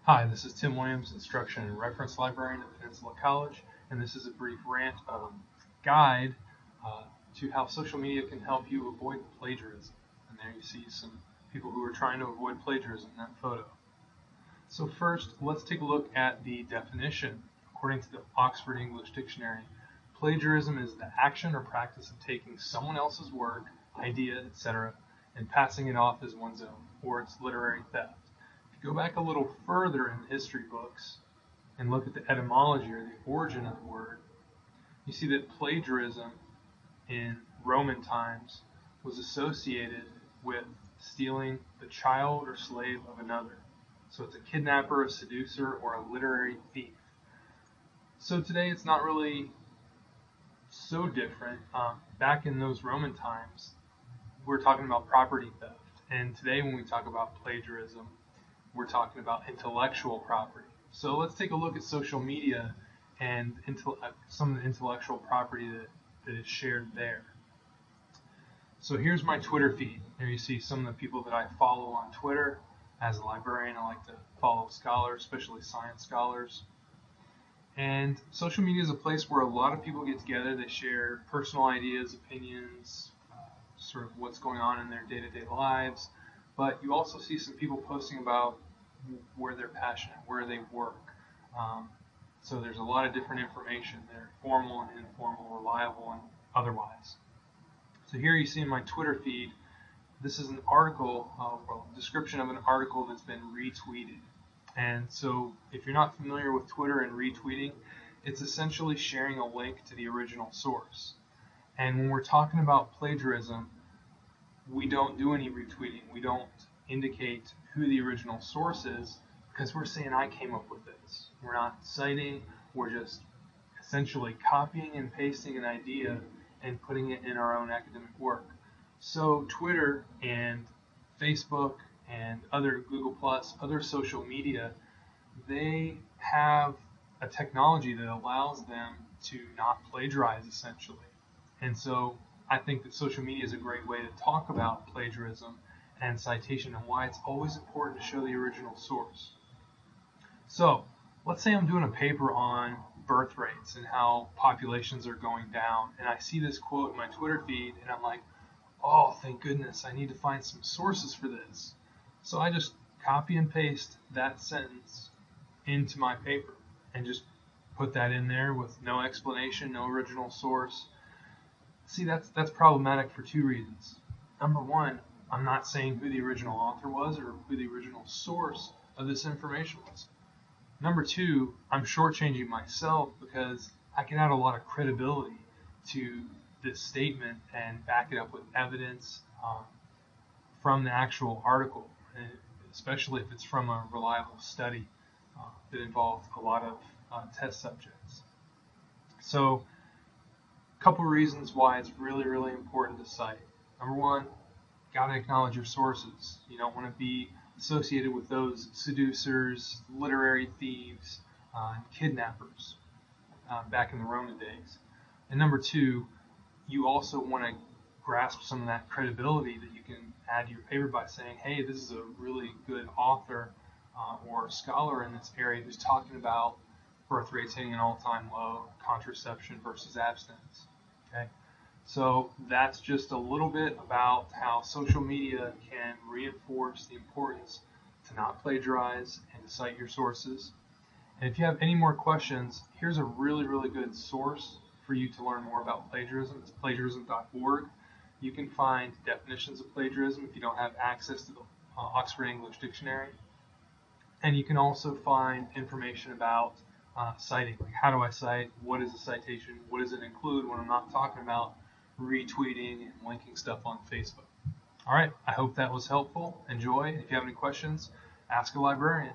Hi, this is Tim Williams, Instruction and Reference Librarian at Peninsula College, and this is a brief rant guide to how social media can help you avoid plagiarism. And there you see some people who are trying to avoid plagiarism in that photo. So first, let's take a look at the definition. According to the Oxford English Dictionary, plagiarism is the action or practice of taking someone else's work, idea, etc., and passing it off as one's own, or it's literary theft. Go back a little further in the history books and look at the etymology or the origin of the word, you see that plagiarism in Roman times was associated with stealing the child or slave of another. So it's a kidnapper, a seducer, or a literary thief. So today it's not really so different. Back in those Roman times, we're talking about property theft. And today when we talk about plagiarism, we're talking about intellectual property. So let's take a look at social media and some of the intellectual property that is shared there. So here's my Twitter feed. There you see some of the people that I follow on Twitter. As a librarian, I like to follow scholars, especially science scholars. And social media is a place where a lot of people get together. They share personal ideas, opinions, sort of what's going on in their day-to-day lives. But you also see some people posting about where they're passionate, where they work. So there's a lot of different information there, formal and informal, reliable and otherwise. So here you see in my Twitter feed, this is an article, description of an article that's been retweeted. And so if you're not familiar with Twitter and retweeting, it's essentially sharing a link to the original source. And when we're talking about plagiarism, we don't do any retweeting. We don't indicate who the original source is because we're saying I came up with this. We're not citing, we're just essentially copying and pasting an idea and putting it in our own academic work. So Twitter and Facebook and other Google+, other social media, they have a technology that allows them to not plagiarize essentially. And so I think that social media is a great way to talk about plagiarism and citation and why it's always important to show the original source. So let's say I'm doing a paper on birth rates and how populations are going down, and I see this quote in my Twitter feed and I'm like, oh, thank goodness, I need to find some sources for this. So I just copy and paste that sentence into my paper and just put that in there with no explanation, no original source. See, that's problematic for two reasons. Number one, I'm not saying who the original author was or who the original source of this information was. Number two, I'm shortchanging myself because I can add a lot of credibility to this statement and back it up with evidence from the actual article, especially if it's from a reliable study that involved a lot of test subjects. So a couple reasons why it's really, really important to cite. Number one, got to acknowledge your sources. You don't want to be associated with those seducers, literary thieves, and kidnappers back in the Roman days. And number two, you also want to grasp some of that credibility that you can add to your paper by saying, hey, this is a really good author or scholar in this area who's talking about birth rates hitting an all-time low, contraception versus abstinence. Okay, so that's just a little bit about how social media can reinforce the importance to not plagiarize and to cite your sources. And if you have any more questions, here's a really, really good source for you to learn more about plagiarism. It's plagiarism.org. You can find definitions of plagiarism if you don't have access to the Oxford English Dictionary. And you can also find information about citing, like how do I cite, what is a citation, what does it include when I'm not talking about retweeting and linking stuff on Facebook. All right, I hope that was helpful. Enjoy. If you have any questions, ask a librarian.